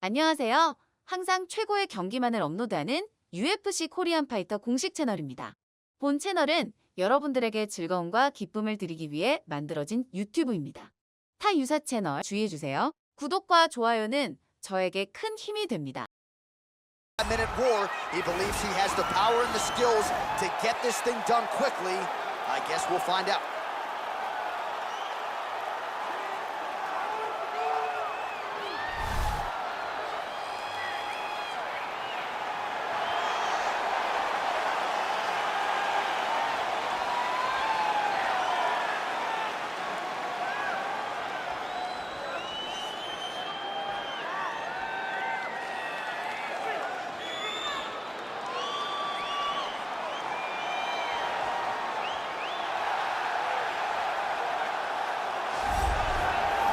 안녕하세요. 항상 최고의 경기만을 업로드하는 UFC 코리안파이터 공식 채널입니다. 본 채널은 여러분들에게 즐거움과 기쁨을 드리기 위해 만들어진 유튜브입니다. 타 유사 채널 주의해주세요. 구독과 좋아요는 저에게 큰 힘이 됩니다. Minute war. He believes he has the power and the skills to get this thing done quickly. I guess we'll find out.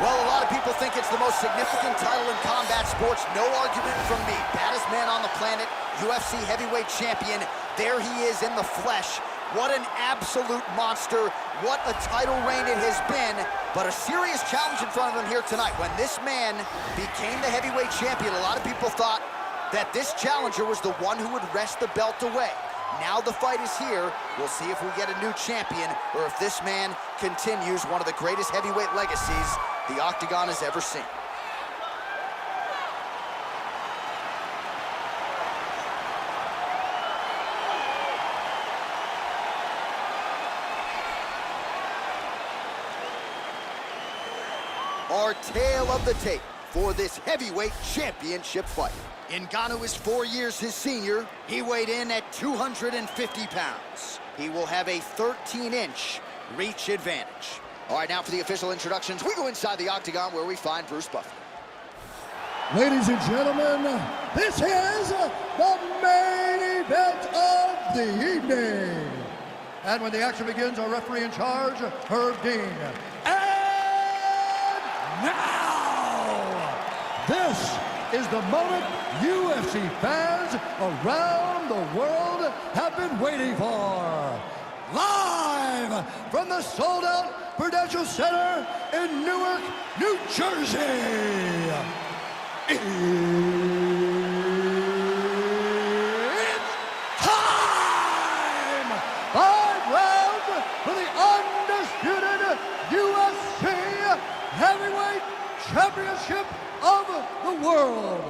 Well, a lot of people think it's the most significant title in combat sports. No argument from me. Baddest man on the planet, UFC heavyweight champion. There he is in the flesh. What an absolute monster. What a title reign it has been. But a serious challenge in front of him here tonight. When this man became the heavyweight champion, a lot of people thought that this challenger was the one who would wrest the belt away. Now the fight is here. We'll see if we get a new champion or if this man continues one of the greatest heavyweight legacies the Octagon has ever seen. Our tale of the tape for this heavyweight championship fight. Ngannou is 4 years his senior. He weighed in at 250 pounds. He will have a 13-inch reach advantage. All right, now for the official introductions, we go inside the Octagon where we find Bruce Buffer. Ladies and gentlemen, this is the main event of the evening. And when the action begins, our referee in charge, Herb Dean. And now, this is the moment UFC fans around the world have been waiting for. Live from the sold-out Prudential Center in Newark, New Jersey. It's time! 5 rounds for the undisputed UFC Heavyweight Championship of the world.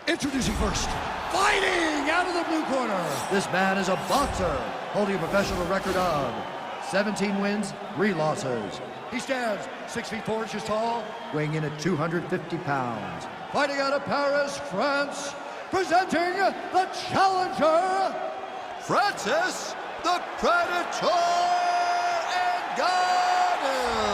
Introducing first, fighting out of the blue corner. This man is a boxer, holding a professional record of 17 wins, 3 losses. He stands 6 feet 4 inches tall, weighing in at 250 pounds. Fighting out of Paris, France, presenting the challenger, Francis the Predator Ngannou.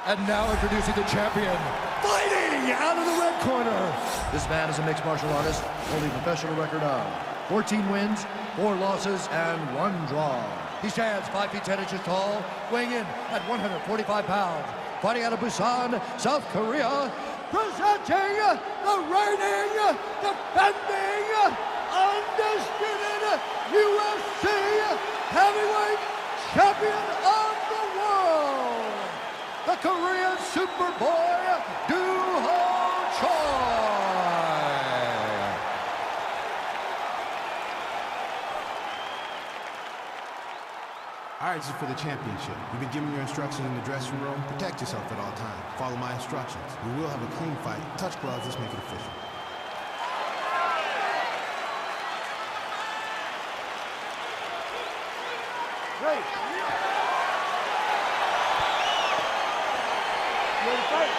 And now introducing the champion, fighting out of the red corner. This man is a mixed martial artist, holding a professional record of 14 wins, 4 losses, and 1 draw. He stands 5 feet 10 inches tall, weighing in at 145 pounds. Fighting out of Busan, South Korea, presenting the reigning, defending, undisputed UFC heavyweight champion of the world, the Korean Superboy, Doo-Ho Choi. All right, this is for the championship. You've been given your instructions in the dressing room. Protect yourself at all times. Follow my instructions. We will have a clean fight. Touch gloves, let's make it official. Great. You ready to fight?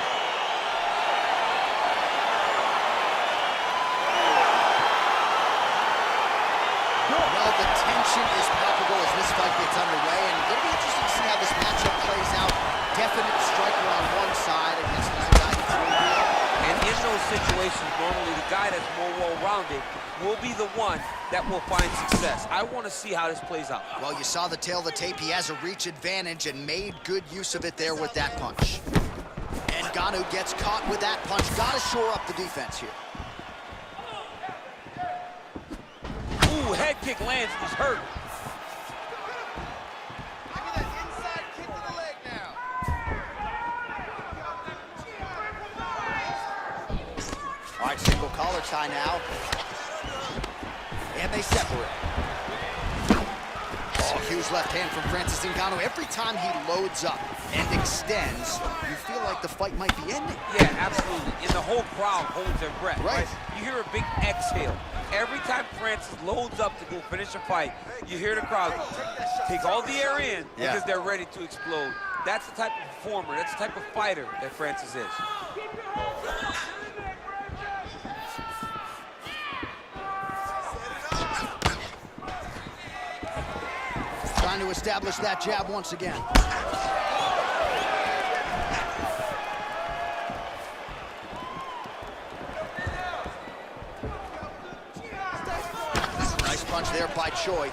Well, the tension is palpable as this fight gets underway, and it'll be interesting to see how this matchup plays out. Definite striker on one side against another guy that's really good. And in those situations, normally the guy that's more well-rounded will be the one that will find success. I want to see how this plays out. Well, you saw the tail of the tape. He has a reach advantage and made good use of it there with that punch. Ngannou gets caught with that punch. Got to shore up the defense here. Ooh, head kick lands, he's hurt. tie now. And they separate. Oh, huge left hand from Francis Ngannou. Every time he loads up and extends, you feel like the fight might be ending. Yeah, absolutely. And the whole crowd holds their breath, Right. You hear a big exhale. Every time Francis loads up to go finish a fight, you hear the crowd take all the air in because they're ready to explode. That's the type of performer, that's the type of fighter that Francis is. Trying to establish that jab once again. Nice punch there by Choi.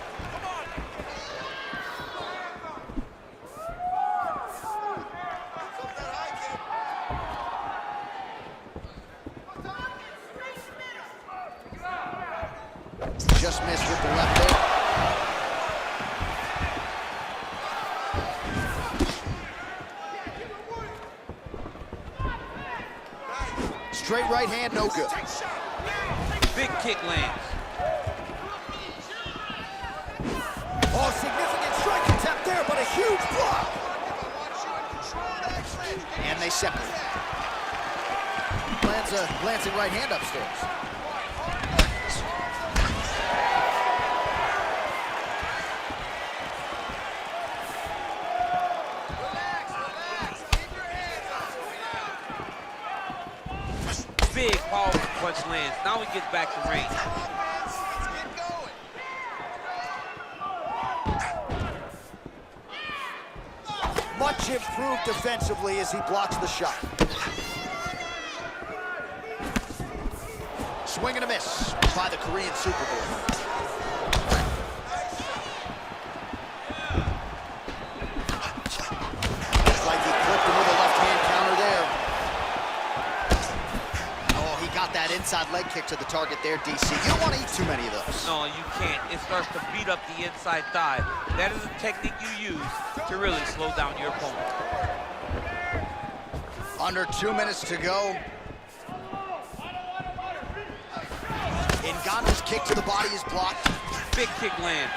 Just missed with the left there. Straight right hand, no good. Big kick lands. Oh, significant strike attempt there, but a huge block. And they separate. Lands a glancing right hand upstairs. Big, powerful punch lands. Now he gets back to range. Much improved defensively as he blocks the shot. Swing and a miss by the Korean Superboy. Looks like he clipped him with a left-hand counter there. Oh, he got that inside leg kick to the target there, DC. You don't want to eat too many of those. No, you can't. It starts to beat up the inside thigh. That is a technique you use to really slow down your opponent. Under 2 minutes to go. Ngannou's kick to the body is blocked. Big kick lands.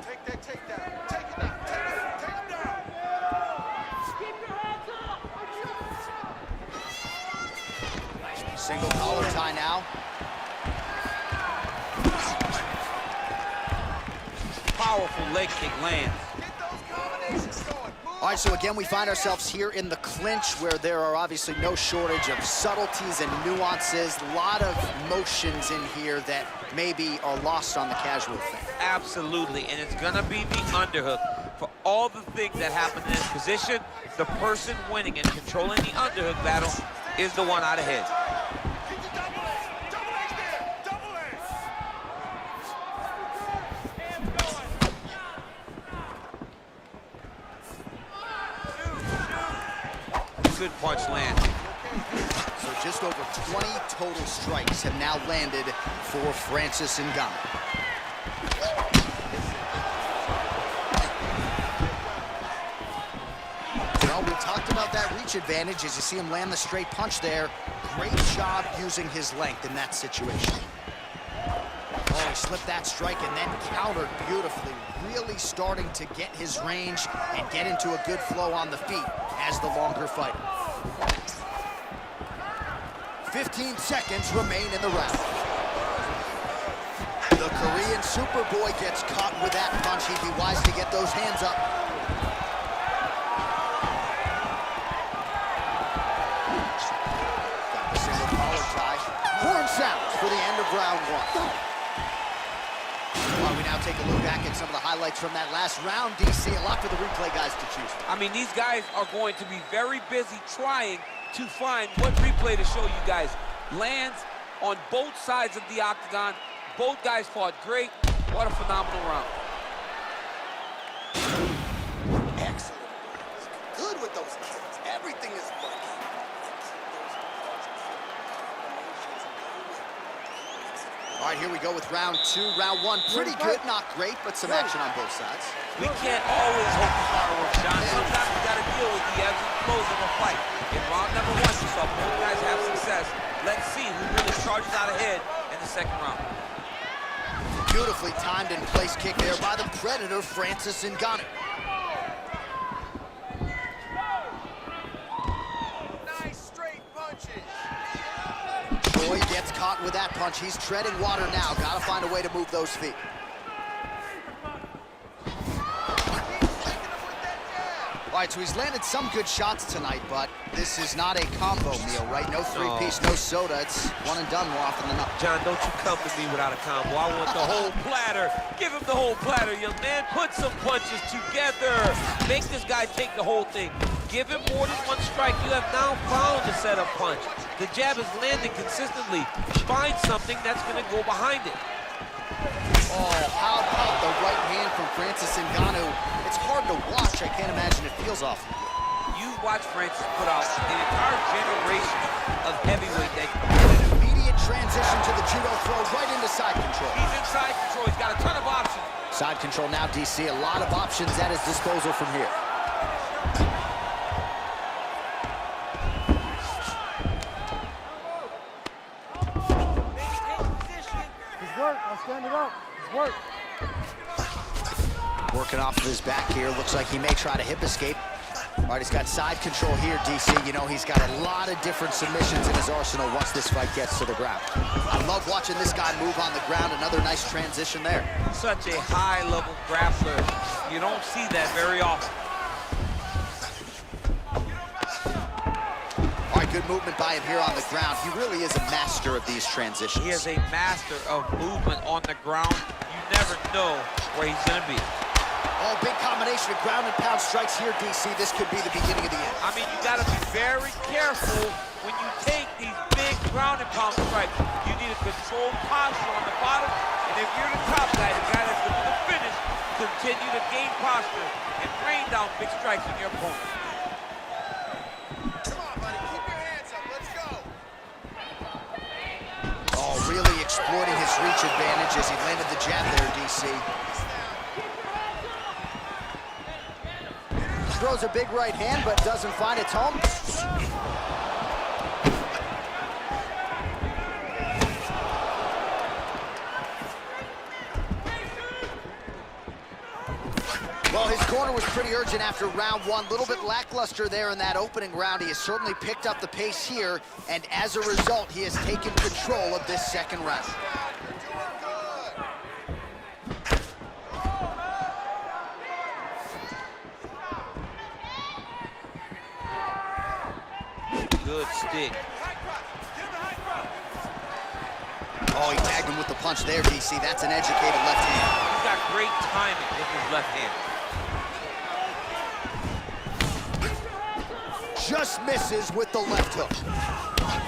Take that takedown. Take it down. Take him down. Single collar tie now. Powerful leg kick lands. Get those combinations going. Move. All right, so again, we find ourselves here in the clinch where there are obviously no shortage of subtleties and nuances. A lot of motions in here that maybe are lost on the casual fan. Absolutely, and it's gonna be the underhook. For all the things that happen in this position, the person winning and controlling the underhook battle is the one out ahead. Get the double leg. Double leg there. Double leg. Good punch lands. So just over 20 total strikes have now landed for Francis Ngannou. Well, we talked about that reach advantage as you see him land the straight punch there. Great job using his length in that situation. Oh, he slipped that strike and then countered beautifully. Really starting to get his range and get into a good flow on the feet as the longer fighter. 15 seconds remain in the round. The Korean Superboy gets caught with that punch. He'd be wise to get those hands up. Got the single collar tie. Horn sounds for the end of round one. While we now take a look back at some of the highlights from that last round, DC, a lot for the replay guys to choose from. I mean, these guys are going to be very busy trying to find what replay to show you guys. Lands on both sides of the octagon. Both guys fought great. What a phenomenal round. Excellent. Good with those kicks. Everything is working. All right, here we go with round 2. Round 1, pretty good, not great, but some action on both sides. We can't always hope for fireworks, John. Sometimes we got to deal with the ebbs and flows of a fight. In round number 1, you saw both guys have success. Let's see who really charges out ahead in the second round. Beautifully timed and placed kick there by the Predator, Francis Ngannou. Nice straight punches. Troy gets caught with that punch. He's treading water now. Got to find a way to move those feet. All right, so he's landed some good shots tonight, but this is not a combo meal, right? No three-piece, no soda. It's one and done more often than not. John, don't you come to me without a combo. I want the whole platter. Give him the whole platter, young man. Put some punches together. Make this guy take the whole thing. Give him more than one strike. You have now found the setup punch. The jab is landing consistently. Find something that's going to go behind it. Oh, how about the right hand from Francis Ngannou? It's hard to watch. I can't imagine it feels awful. You watch Francis put out an entire generation of heavyweight that Immediate transition to the judo throw right into side control. he's in side control. He's got a ton of options. Side control now, DC. A lot of options at his disposal from here. His work. I'll stand it up. His work. Working off of his back here. Looks like he may try to hip escape. All right, he's got side control here, DC. You know, he's got a lot of different submissions in his arsenal once this fight gets to the ground. I love watching this guy move on the ground. Another nice transition there. Such a high-level grappler. You don't see that very often. All right, good movement by him here on the ground. He really is a master of these transitions. He is a master of movement on the ground. You never know where he's going to be. Oh, big combination of ground and pound strikes here, DC. This could be the beginning of the end. I mean, you got to be very careful when you take these big ground and pound strikes. You need a controlled posture on the bottom, and if you're the top guy, the guy that's going to finish, continue to gain posture and rain down big strikes on your opponent. Come on, buddy. Keep your hands up. Let's go. Oh, really exploiting his reach advantage as he landed the jab there, DC. Throws a big right hand, but doesn't find its home. Well, his corner was pretty urgent after round 1. A little bit lackluster there in that opening round. He has certainly picked up the pace here, and as a result, he has taken control of this second round. Good stick. Oh, he tagged him with the punch there, DC. That's an educated left hand. He's got great timing with his left hand. Just misses with the left hook.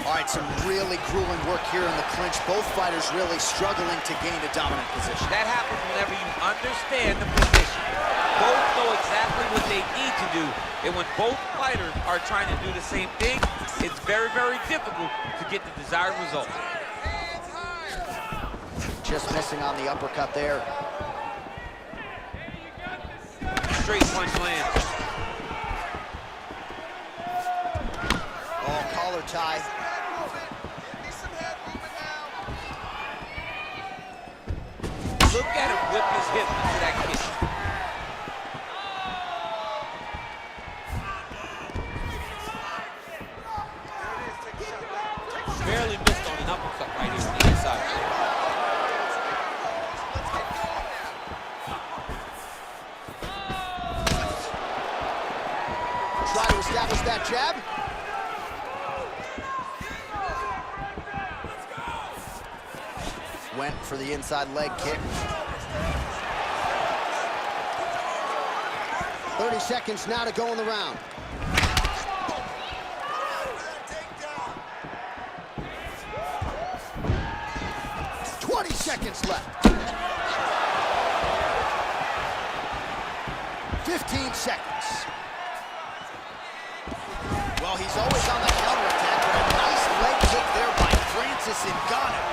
All right, some really grueling work here in the clinch. Both fighters really struggling to gain a dominant position. That happens whenever you understand the position. Both know exactly what they need to do. And when both fighters are trying to do the same thing, it's very, very difficult to get the desired result. Just missing on the uppercut there. Straight punch lands. Oh, collar tie. Look at him whip his hip into that kick. Barely missed on an uppercut right here on the inside. Try to establish that jab. Went for the inside leg kick. 30 seconds now to go in the round. Seconds left. 15 seconds. Well, he's always on the counterattack, but a nice leg kick there by Francis Ngannou.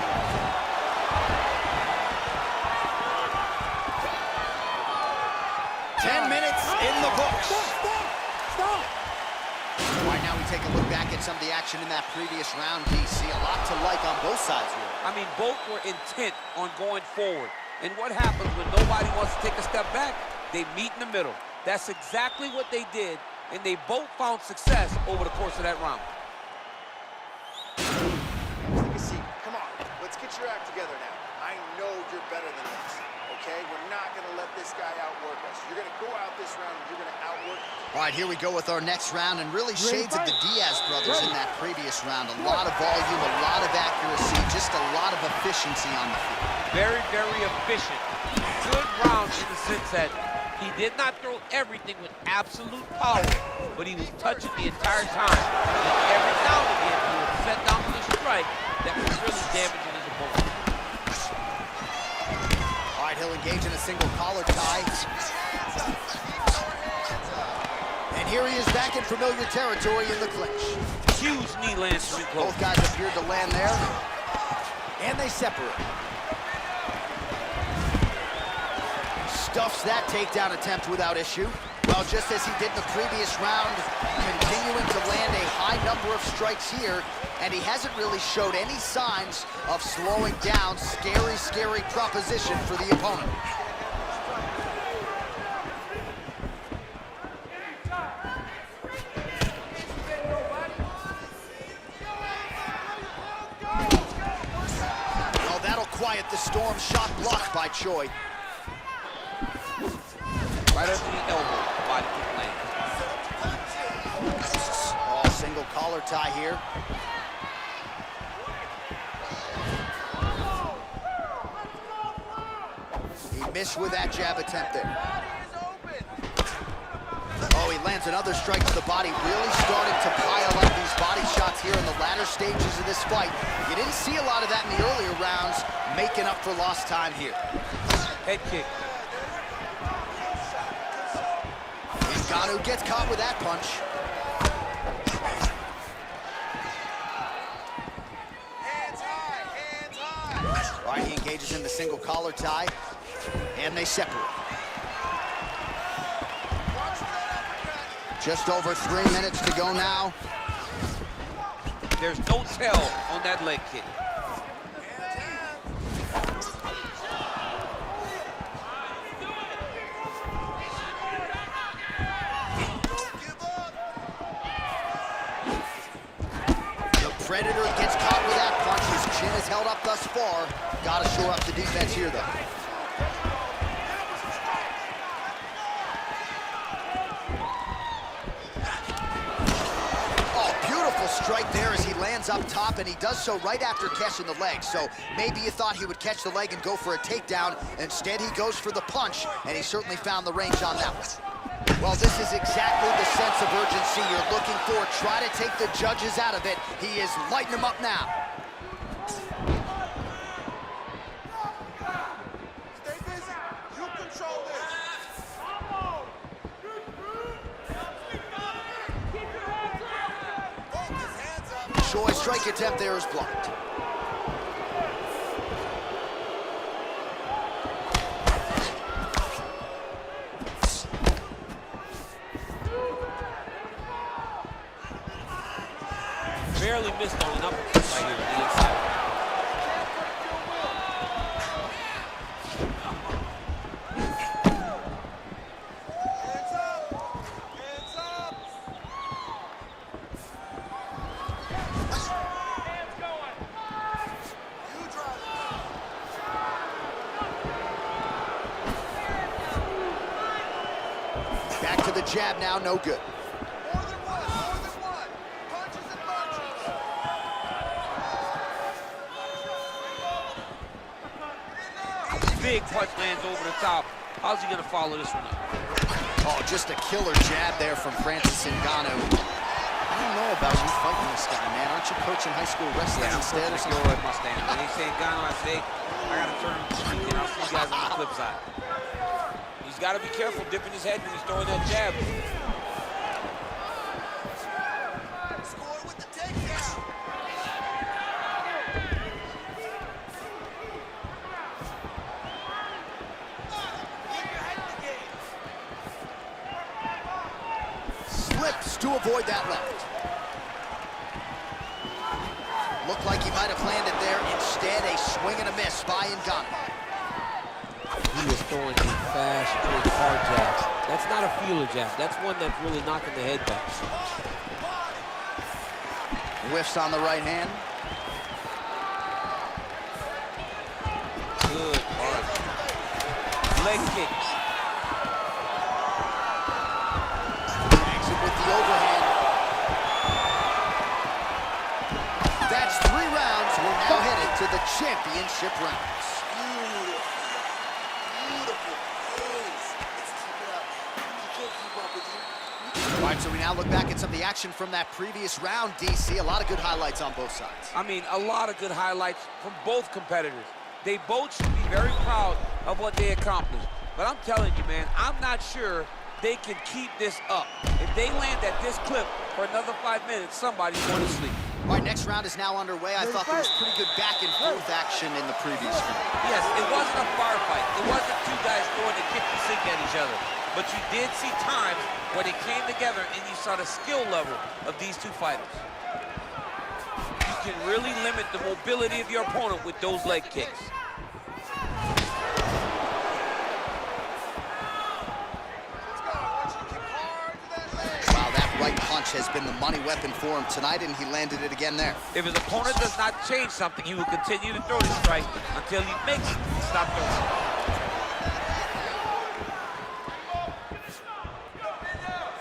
a look back at some of the action in that previous round, DC. A lot to like on both sides here. I mean, both were intent on going forward. And what happens when nobody wants to take a step back? They meet in the middle. That's exactly what they did, and they both found success over the course of that round. Take a seat. Come on. Let's get your act together now. I know you're better than this. Okay? We're not going to let this guy outwork us. You're going to go out this round and you're going to outwork. All right, here we go with our next round, and really shades of the Diaz brothers in that previous round. A lot of volume, a lot of accuracy, just a lot of efficiency on the field. Very, very efficient. Good round in the sense that he did not throw everything with absolute power, but he was touching the entire time. And every now and again, he would set down with a strike that was really damaging his opponent. All right, he'll engage in a single collar tie. And here he is back in familiar territory in the clinch. Huge knee lands from close. Both guys appeared to land there, and they separate. Stuffs that takedown attempt without issue. Well, just as he did in the previous round, continuing to land a high number of strikes here, and he hasn't really showed any signs of slowing down. Scary, scary proposition for the opponent. Well, that'll quiet the storm. Shot blocked by Choi. Right under the elbow, body kick lands. Oh, single collar tie here. He missed with that jab attempt there. Oh, he lands another strike to the body. Really starting to pile up these body shots here in the latter stages of this fight. You didn't see a lot of that in the earlier rounds, making up for lost time here. Head kick. Ngannou gets caught with that punch. Hands high, hands high. All right, he engages in the single collar tie, and they separate. Just over 3 minutes to go now. There's no tell on that leg kick. Predator gets caught with that punch. His chin is held up thus far. Got to shore up the defense here, though. Oh, beautiful strike there as he lands up top, and he does so right after catching the leg. So maybe you thought he would catch the leg and go for a takedown. Instead, he goes for the punch, and he certainly found the range on that one. Well, this is exactly the sense of urgency you're looking for. Try to take the judges out of it. He is lighting them up now. Stay busy. You control this. Focus, hands up. Choi strike attempt there is blocked. Barely missed on an uppercut right here on the inside. Hands up. Hands up. You drive it. Back to the jab now, no good. More than one, more than one. Punches and punches. Big punch lands over the top. How's he gonna follow this one up? Oh, just a killer jab there from Francis Ngannou. I don't know about you fighting this guy, man. Aren't you coaching high school wrestling instead or something? Go at Mustang. When they say Ngannou, I say, I gotta turn and I'll see you guys on the flip side. He's gotta be careful dipping his head when he's throwing that jab. Score with the takedown. Slips to avoid that left. Looked like he might have landed there. Instead, a swing and a miss by Ngannou. He is throwing a fast, straight, hard jab. That's not a feeler jab. That's one that's really knocking the head back. Whiffs on the right hand. Good punch. Leg kick. Tags it with the overhand. That's 3 rounds. We're now headed to the championship rounds. All right, so we now look back at some of the action from that previous round, DC. A lot of good highlights on both sides. I mean, a lot of good highlights from both competitors. They both should be very proud of what they accomplished. But I'm telling you, man, I'm not sure they can keep this up. If they land at this clip for another 5 minutes, somebody's going to sleep. All right, next round is now underway. I thought there was pretty good back and forth action in the previous round. Yes, it wasn't a firefight. It wasn't two guys throwing a kick and sink at each other. But you did see times where they came together and you saw the skill level of these two fighters. You can really limit the mobility of your opponent with those leg kicks. Wow, that right punch has been the money weapon for him tonight, and he landed it again there. If his opponent does not change something, he will continue to throw the strike until he makes it stop throwing.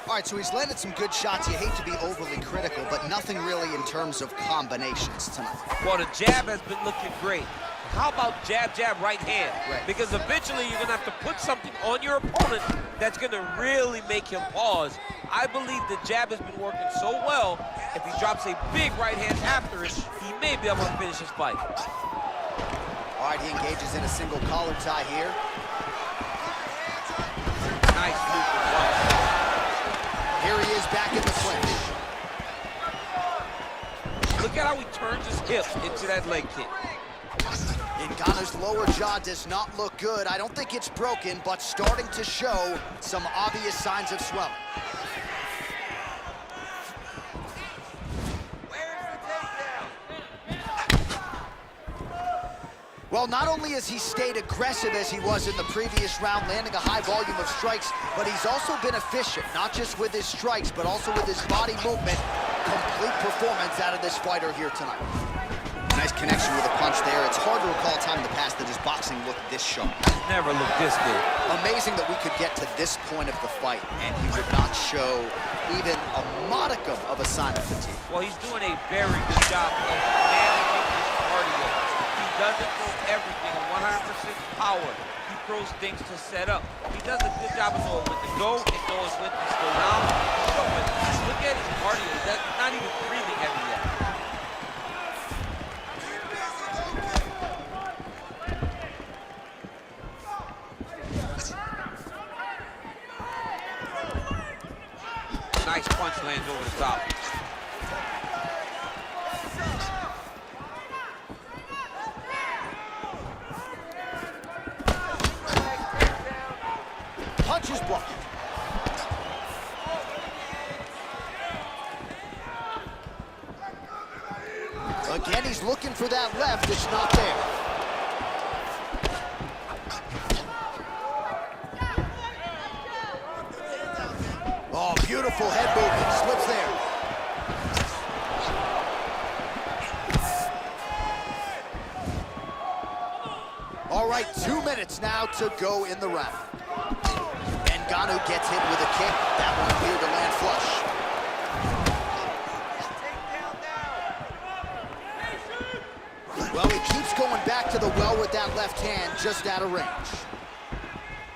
All right, so he's landed some good shots. You hate to be overly critical, but nothing really in terms of combinations tonight. Well, the jab has been looking great. How about jab, jab, right hand? Right. Because eventually you're going to have to put something on your opponent that's going to really make him pause. I believe the jab has been working so well, if he drops a big right hand after it, he may be able to finish his fight. All right, he engages in a single collar tie here. Nice move for punch. Here he is back in the clinch. Look at how he turns his hip into that leg kick. Ngannou's lower jaw does not look good. I don't think it's broken, but starting to show some obvious signs of swelling. Well, not only has he stayed aggressive as he was in the previous round, landing a high volume of strikes, but he's also been efficient, not just with his strikes, but also with his body movement. Complete performance out of this fighter here tonight. Nice connection with a punch there. It's hard to recall a time in the past that his boxing looked this sharp. Never looked this good. Amazing that we could get to this point of the fight, and he would not show even a modicum of a sign of fatigue. Well, he's doing a very good job of managing his cardio. He doesn't throw everything 100% power. He throws things to set up. He does a good job of knowing when to go and knows when to slow down. Look at his cardio. That's not even breathing heavy yet. Nice punch lands over the top. Punch is blocked. Again, he's looking for that left. It's not there. Oh, beautiful head movement. Slips there. All right, 2 minutes now to go in the round. Ngannou gets hit with a kick. That one appeared to land flush. Well, he keeps going back to the well with that left hand, just out of range.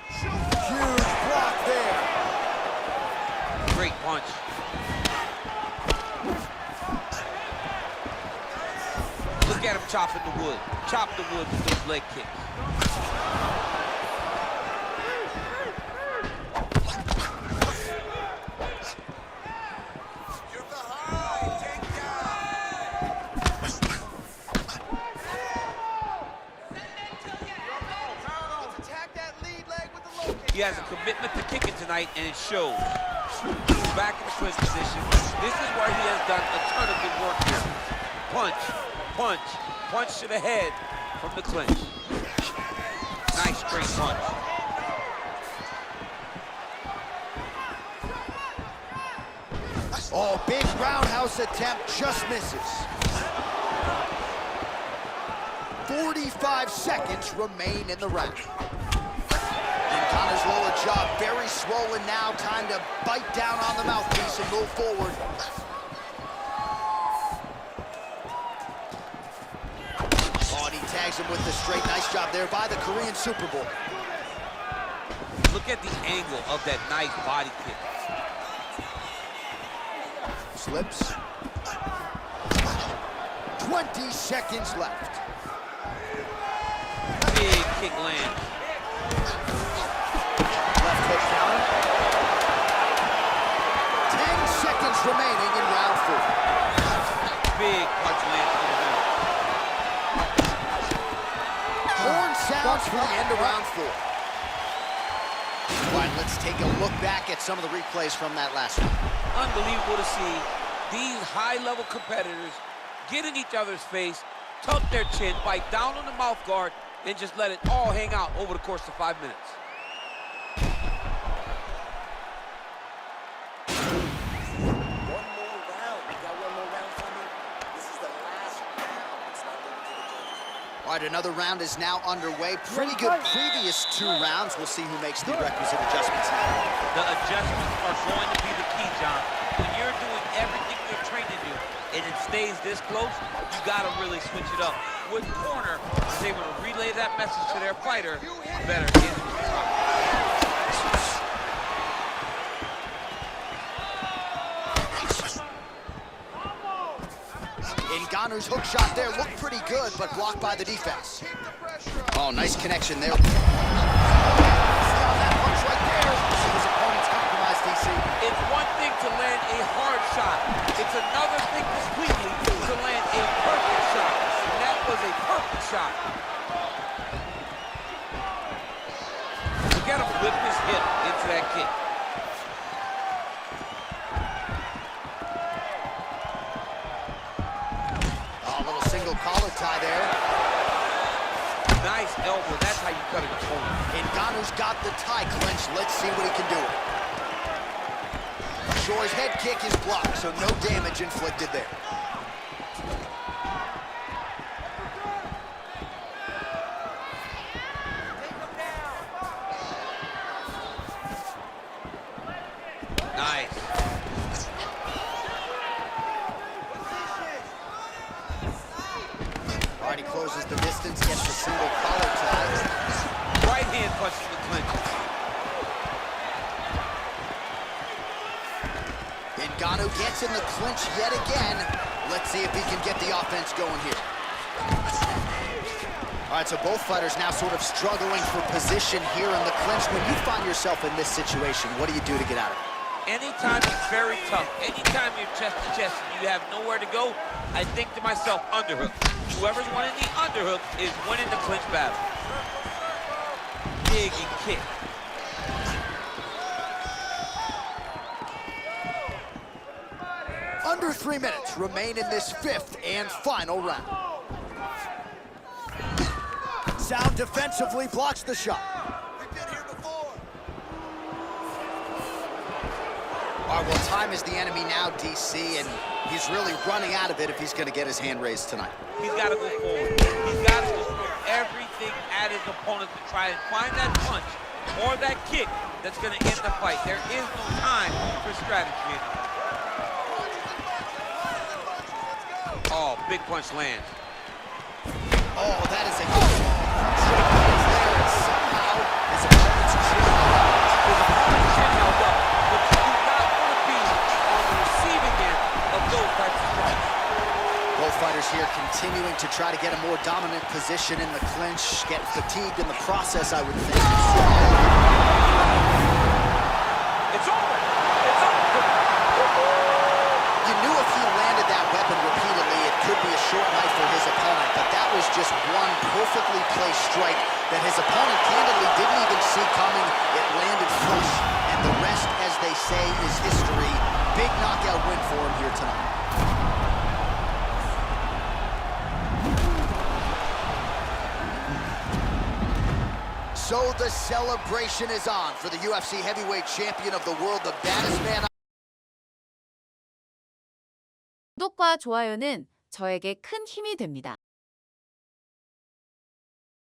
Huge block there. Great punch. Look at him chopping the wood. Chop the wood with those leg kicks. He has a commitment to kicking tonight, and it shows. He's back in the clinch position. This is where he has done a ton of good work here. Punch, punch. Punch to the head from the clinch. Nice straight punch. Oh, big roundhouse attempt, just misses. 45 seconds remain in the round. Ngannou's lower jaw very swollen now. Time to bite down on the mouthpiece and move forward. Oh, and he tags him with the straight. Nice job there by the Korean Super Bowl. Look at the angle of that nice body kick. Slips. 20 seconds left. Big kick land. Left hook counter. 10 seconds remaining in round 4. Big punch lands to the middle. Horn sounds for the end of round 4. All right, let's take a look back at some of the replays from that last one. Unbelievable to see these high-level competitors get in each other's face, tuck their chin, bite down on the mouth guard, and just let it all hang out over the course of 5 minutes. One more round. You got one more round for me? This is the last round. It's not limited to the judges. All right, another round is now underway. Pretty good previous 2 rounds. We'll see who makes the requisite adjustments now. The adjustments are going to be the key, John. When you're doing everything you're trained to do, and it stays this close, you got to really switch it up. With corner is able to relay that message to their fighter better in the round. Ngannou's hook shot there looked pretty good, but blocked by the defense. Oh, nice connection there. See on that punch right there. His opponent's compromised, DC. It's one thing to land a hard shot. It's another thing completely to land a perfect shot. And that was a perfect shot. Look at him whip his hip into that kick. Oh, a little single collar tie there. Nice elbow. That's how you cut an opponent. Ngannou's got the tie clinch. Let's see what he can do. Shore's head kick is blocked, so no damage inflicted there. Nice. All right, he closes the distance, gets the single collar tie. Right hand punches the clinch. Ngannou gets in the clinch yet again. Let's see if he can get the offense going here. All right, so both fighters now sort of struggling for position here in the clinch. When you find yourself in this situation, what do you do to get out of it? Anytime it's very tough, anytime you're chest to chest and you have nowhere to go, I think to myself, underhook. Whoever's winning the underhook is winning the clinch battle. Big and kick. Under 3 minutes remain in this 5th and final round. Sound defensively blocks the shot. We've been here before. All right, well, time is the enemy now, DC, and he's really running out of it if he's going to get his hand raised tonight. He's got to go forward. He's got to just throw everything at his opponent to try and find that punch or that kick that's going to end the fight. There is no time for strategy. Oh, big punch lands. Oh, that is a good somehow his opponent's chin Held up, but you do not want to be on the receiving end of those types of strikes. Both fighters here continuing to try to get a more dominant position in the clinch, get fatigued in the process, I would think. It's over. It's over. You knew if he landed that weapon repeatedly, it could be a short night for his opponent, but that was just one perfectly placed strike that his opponent candidly didn't even see coming. It landed flush, and the rest, as they say, is history. Big knockout win for him here tonight. So the celebration is on for the UFC heavyweight champion of the world, the baddest man. 구독과 좋아요는 저에게 큰 힘이 됩니다.